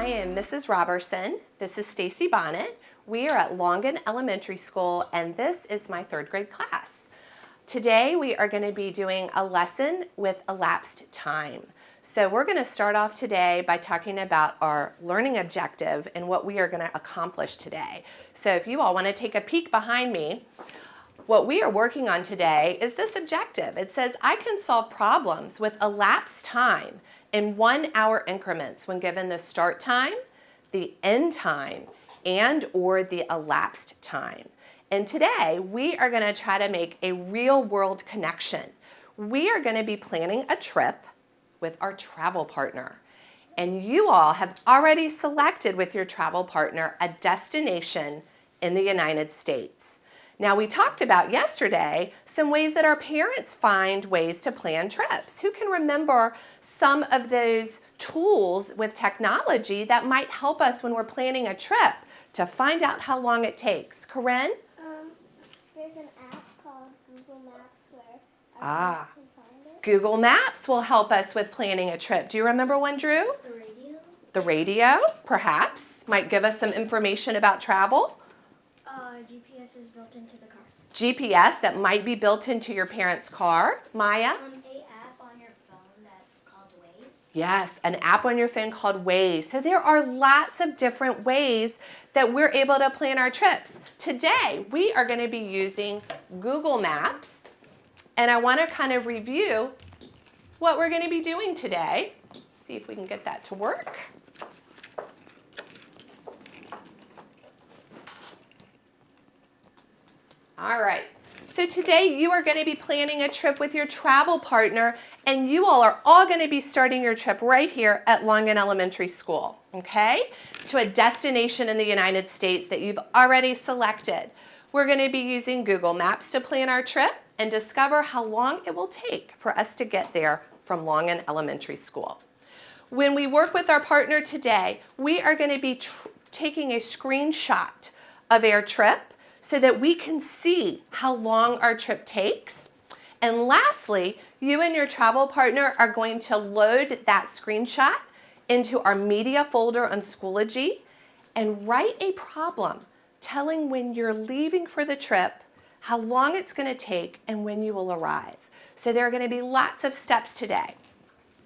am Mrs. Robertson. This is Stacy Bonnet. We are at Longan Elementary School, and this is my third grade class. Today we are going to be doing a lesson with elapsed time. So we're going to start off today by talking about our learning objective and what we are going to accomplish today. So if you all want to take a peek behind me, what we are working on today is this objective. It says I can solve problems with elapsed time in 1 hour increments when given the start time, the end time, and or the elapsed time. And today we are going to try to make a real world connection. We are going to be planning a trip with our travel partner. And you all have already selected with your travel partner a destination in the United States. Now, we talked about yesterday some ways that our parents find ways to plan trips. Who can remember some of those tools with technology that might help us when we're planning a trip to find out how long it takes? Corinne? There's an app called Google Maps where our parents can find it. Google Maps will help us with planning a trip. Do you remember one, Drew? The radio. The radio, perhaps, might give us some information about travel. GPS is built into the car. GPS that might be built into your parents' car. Maya? An app on your phone that's called Waze. Yes, an app on your phone called Waze. So there are lots of different ways that we're able to plan our trips. Today, we are going to be using Google Maps, and I want to kind of review what we're going to be doing today. See if we can get that to work. All right, so today you are going to be planning a trip with your travel partner, and you all are all going to be starting your trip right here at Longan Elementary School, okay, to a destination in the United States that you've already selected. We're going to be using Google Maps to plan our trip and discover how long it will take for us to get there from Longan Elementary School. When we work with our partner today, we are going to be taking a screenshot of our trip so that we can see how long our trip takes. And lastly, you and your travel partner are going to load that screenshot into our media folder on Schoology and write a problem telling when you're leaving for the trip, how long it's going to take, and when you will arrive. So there are going to be lots of steps today.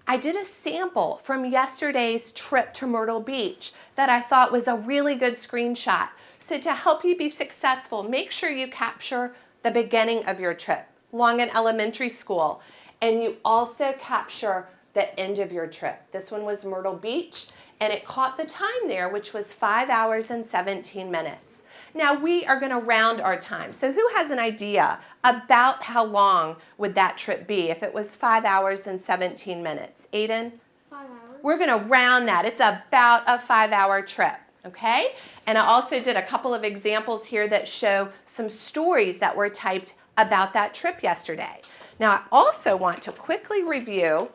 I did a sample from yesterday's trip to Myrtle Beach that I thought was a really good screenshot. So to help you be successful, make sure you capture the beginning of your trip, Longan Elementary School, and you also capture the end of your trip. This one was Myrtle Beach, and it caught the time there, which was 5 hours and 17 minutes. Now we are going to round our time. So who has an idea about how long would that trip be if it was 5 hours and 17 minutes? Aiden? 5 hours. We're going to round that. It's about a 5-hour trip. Okay? And I also did a couple of examples here that show some stories that were typed about that trip yesterday. Now, I also want to quickly review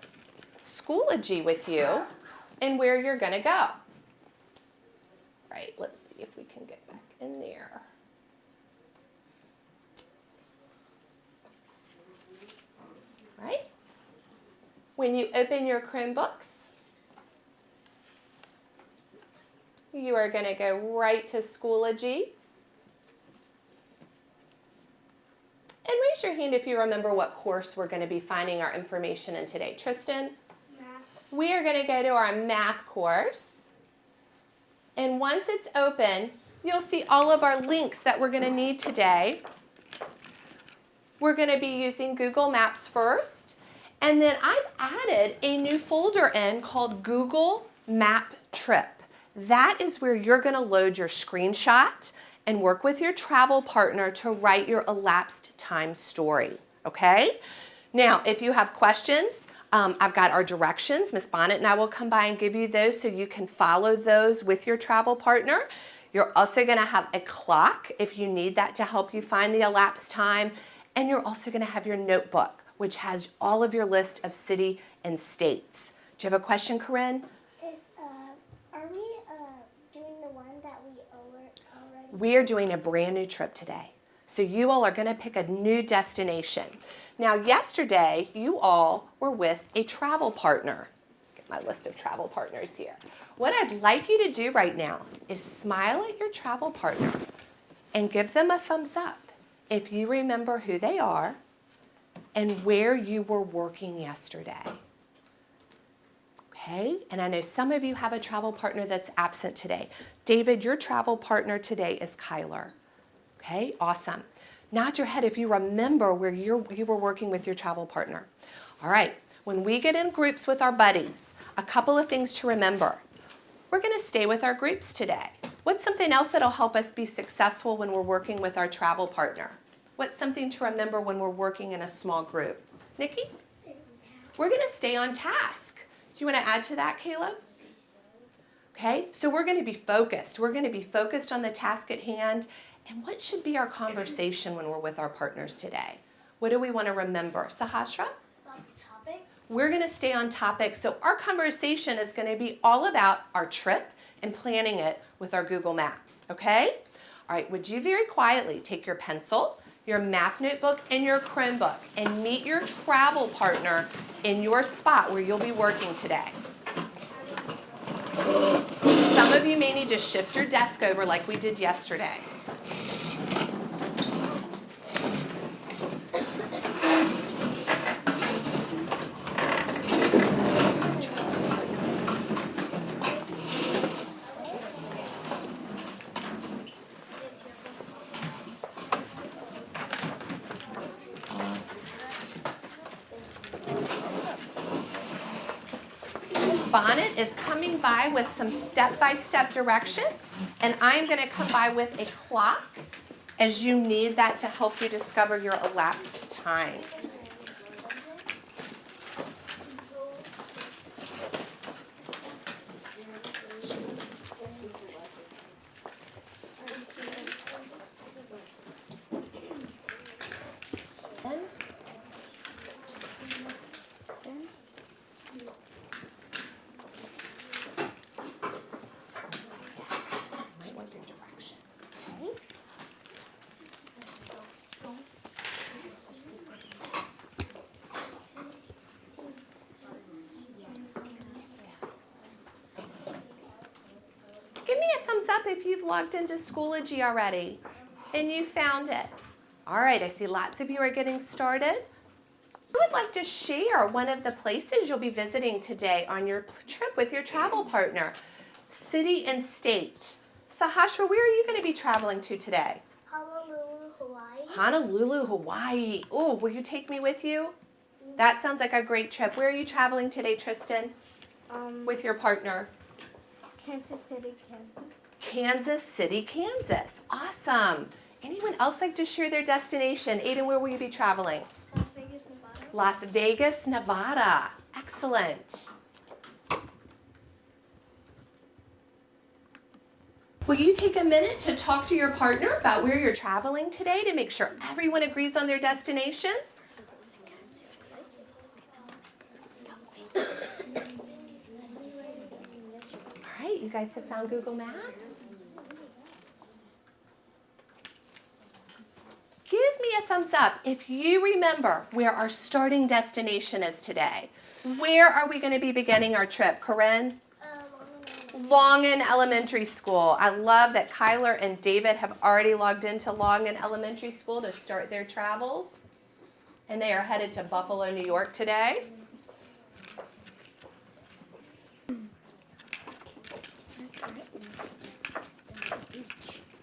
Schoology with you and where you're going to go. Right, let's see if we can get back in there. Right? When you open your Chromebooks, you are going to go right to Schoology. And raise your hand if you remember what course we're going to be finding our information in today. Tristan? Math. We are going to go to our math course. And once it's open, you'll see all of our links that we're going to need today. We're going to be using Google Maps first. And then I've added a new folder in called Google Map Trip. That is where you're going to load your screenshot and work with your travel partner to write your elapsed time story, okay? Now, if you have questions, I've got our directions. Miss Bonnet and I will come by and give you those so you can follow those with your travel partner. You're also going to have a clock if you need that to help you find the elapsed time. And you're also going to have your notebook, which has all of your list of city and states. Do you have a question, Corinne? Are we doing the one that we already? We are doing a brand new trip today. So you all are going to pick a new destination. Now, yesterday, you all were with a travel partner. Get my list of travel partners here. what I'd like you to do right now is smile at your travel partner and give them a thumbs up if you remember who they are and where you were working yesterday. Okay, and I know some of you have a travel partner that's absent today. David, your travel partner today is Kyler. Okay, awesome. Nod your head if you remember where you were working with your travel partner. All right, when we get in groups with our buddies, a couple of things to remember. We're going to stay with our groups today. What's something else that'll help us be successful when we're working with our travel partner? What's something to remember when we're working in a small group? Nikki? We're going to stay on task. Do you want to add to that, Caleb? Okay, so we're going to be focused. We're going to be focused on the task at hand. And what should be our conversation when we're with our partners today? What do we want to remember? Sahasra? About the topic. We're going to stay on topic. So our conversation is going to be all about our trip and planning it with our Google Maps, okay? All right, would you very quietly take your pencil, your math notebook, and your Chromebook and meet your travel partner in your spot where you'll be working today. Some of you may need to shift your desk over like we did yesterday. Bonnet is coming by with some step-by-step directions, and I'm going to come by with a clock as you need that to help you discover your elapsed time. Give me a thumbs up if you've logged into Schoology already and you found it. All right, I see lots of you are getting started. I would like to share one of the places you'll be visiting today on your trip with your travel partner, city and state. Sahasra, where are you going to be traveling to today? Honolulu, Hawaii. Honolulu, Hawaii. Oh, will you take me with you? That sounds like a great trip. Where are you traveling today, Tristan? With your partner? Kansas City, Kansas. Kansas City, Kansas. Awesome. Anyone else like to share their destination? Aiden, where will you be traveling? Las Vegas, Nevada. Las Vegas, Nevada. Excellent. Will you take a minute to talk to your partner about where you're traveling today to make sure everyone agrees on their destination? All right, you guys have found Google Maps? Give me a thumbs up if you remember where our starting destination is today. Where are we going to be beginning our trip, Corinne? Longan Elementary School. I love that Kyler and David have already logged into Longan Elementary School to start their travels. And they are headed to Buffalo, New York today.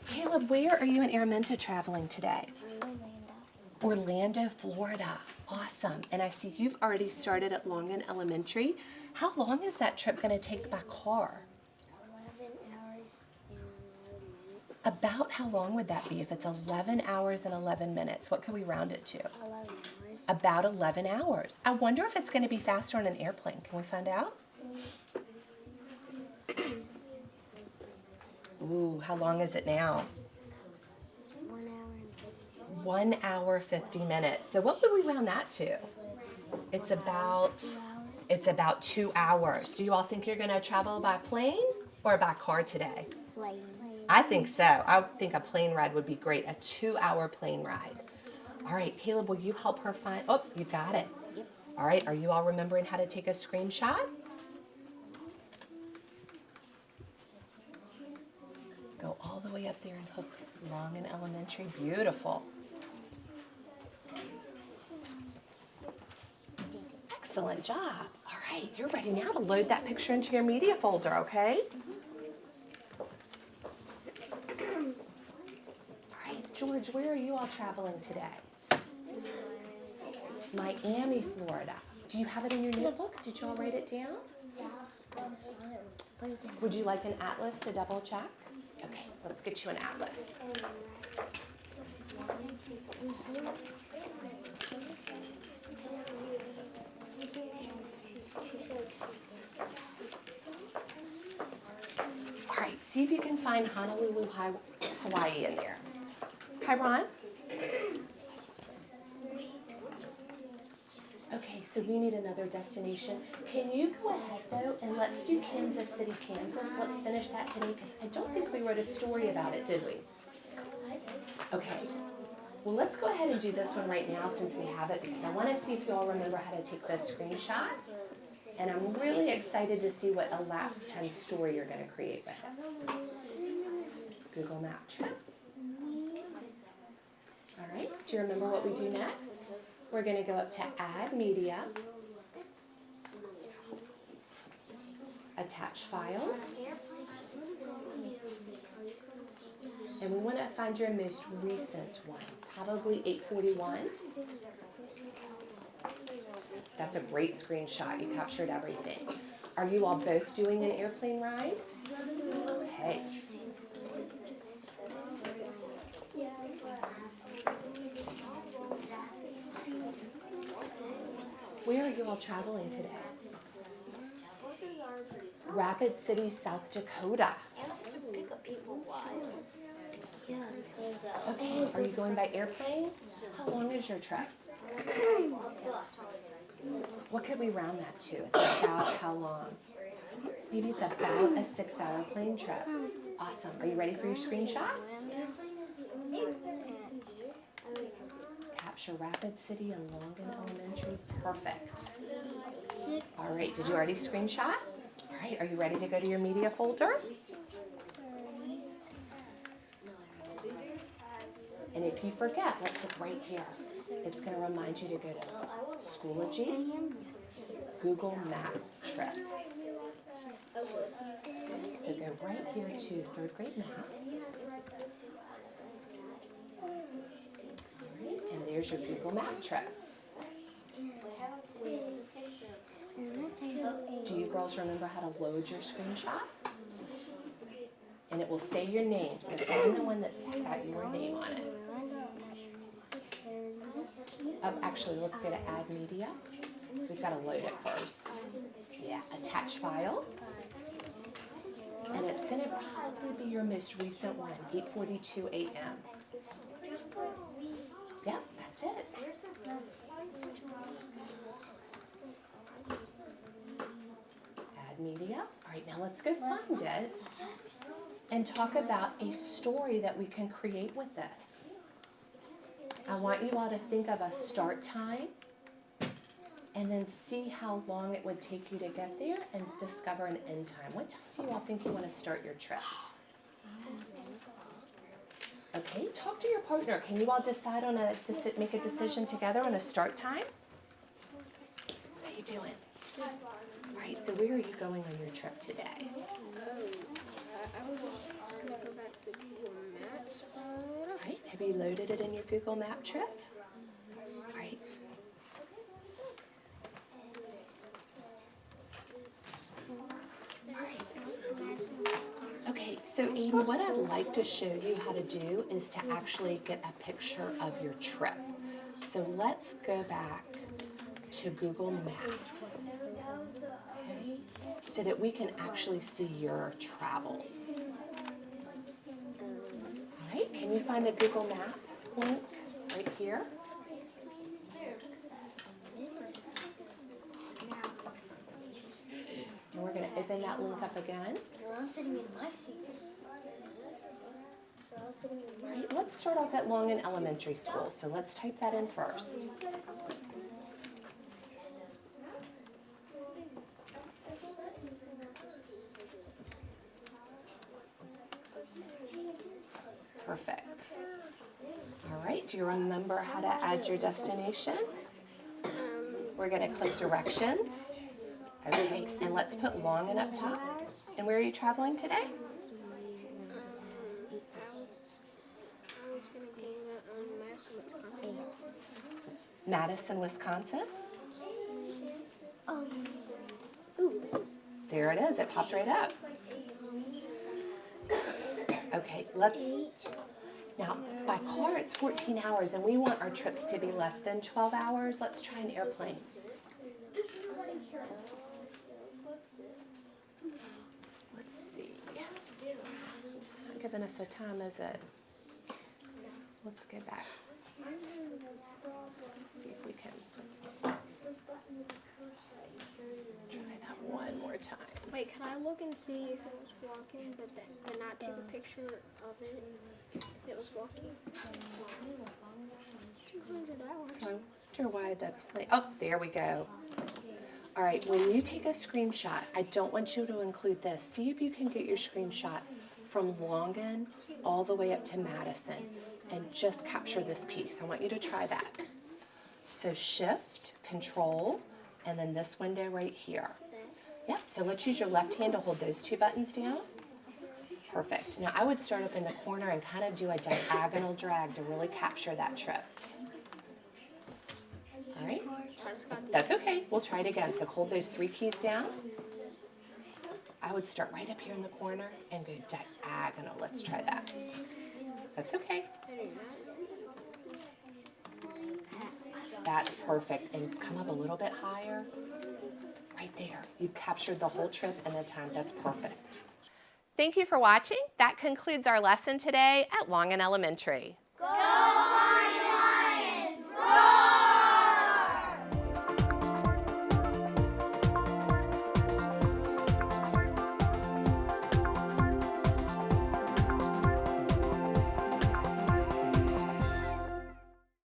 Caleb, where are you and Araminta traveling today? Orlando, Florida. Awesome. And I see you've already started at Longan Elementary. How long is that trip going to take by car? 11 hours and 11 minutes. About how long would that be if it's 11 hours and 11 minutes? What could we round it to? 11 hours. About 11 hours. I wonder if it's going to be faster on an airplane. Can we find out? Ooh, how long is it now? 1 hour 50 minutes. So what would we round that to? It's about 2 hours. Do you all think you're going to travel by plane or by car today? Plane. I think so. I think a plane ride would be great. A 2-hour plane ride. All right, Caleb, will you help her find? Oh, you got it. Yep. All right, are you all remembering how to take a screenshot? way up there and hook Longan Elementary. Beautiful. Excellent job. All right, you're ready now to load that picture into your media folder, okay? All right, George, where are you all traveling today? Miami, Florida. Do you have it in your notebooks? Did you all write it down? Would you like an atlas to double check? Okay, let's get you an atlas. All right, see if you can find Honolulu, Hawaii in there. Kyron? Okay, so we need another destination. Can you go ahead though and let's do Kansas City, Kansas. Let's finish that today because I don't think we wrote a story about it, did we? Okay. Well, let's go ahead and do this one right now since we have it because I want to see if you all remember how to take this screenshot. And I'm really excited to see what elapsed time story you're going to create with. Google Map trip. All right, do you remember what we do next? We're going to go up to Add Media, Attach Files, and we want to find your most recent one, probably 841. That's a great screenshot. You captured everything. Are you all both doing an airplane ride? Okay. Where are you all traveling today? Rapid City, South Dakota. Okay, are you going by airplane? How long is your trip? What could we round that to? It's about how long? Maybe it's about a 6-hour plane trip. Awesome. Are you ready for your screenshot? Capture Rapid City and Longan Elementary. Perfect. All right, did you already screenshot? All right, are you ready to go to your media folder? And if you forget, let's look right here. It's going to remind you to go to Schoology, Google Map Trip. So go right here to 3rd grade map. And there's your Google Map trip. Do you girls remember how to load your screenshot? And it will say your name, so find the one that's got your name on it. Actually, let's go to Add Media. We've got to load it first. Yeah, Attach File. And it's going to probably be your most recent one, 8:42 a.m. Yep, that's it. Add Media. All right, now let's go find it and talk about a story that we can create with this. I want you all to think of a start time and then see how long it would take you to get there and discover an end time. What time do you all think you want to start your trip? Okay, talk to your partner. Can you all decide on make a decision together on a start time? How you doing? All right, so where are you going on your trip today? I was just going to go back to Google Maps. All right, have you loaded it in your Google Map trip? All right. Okay, so Aiden, what I'd like to show you how to do is to actually get a picture of your trip. So let's go back to Google Maps, okay, so that we can actually see your travels. All right, can you find the Google Map link right here? And we're going to open that link up again. Right, let's start off at Longan Elementary School. So let's type that in first. Perfect. All right, do you remember how to add your destination? We're going to click directions. Okay, and let's put Longan up top. And where are you traveling today? I was going to go to Madison, Wisconsin. Madison, Wisconsin. There it is. It popped right up. Okay, now by car it's 14 hours and we want our trips to be less than 12 hours. Let's try an airplane. Let's see. Not giving us a time, is it? Let's go back. See if we can try that one more time. Wait, can I look and see if it was walking, but not take a picture of it if it was walking? 200 hours. So I wonder why the plane, oh, there we go. All right, when you take a screenshot, I don't want you to include this. See if you can get your screenshot from Longan all the way up to Madison and just capture this piece. I want you to try that. So Shift, Control, and then this window right here. Yep, so let's use your left hand to hold those two buttons down. Perfect. Now I would start up in the corner and kind of do a diagonal drag to really capture that trip. All right, that's okay. We'll try it again. So hold those 3 keys down. I would start right up here in the corner and go diagonal. Let's try that. That's okay. That's perfect. And come up a little bit higher. Right there. You've captured the whole trip and the time. That's perfect. Thank you for watching. That concludes our lesson today at Longan Elementary.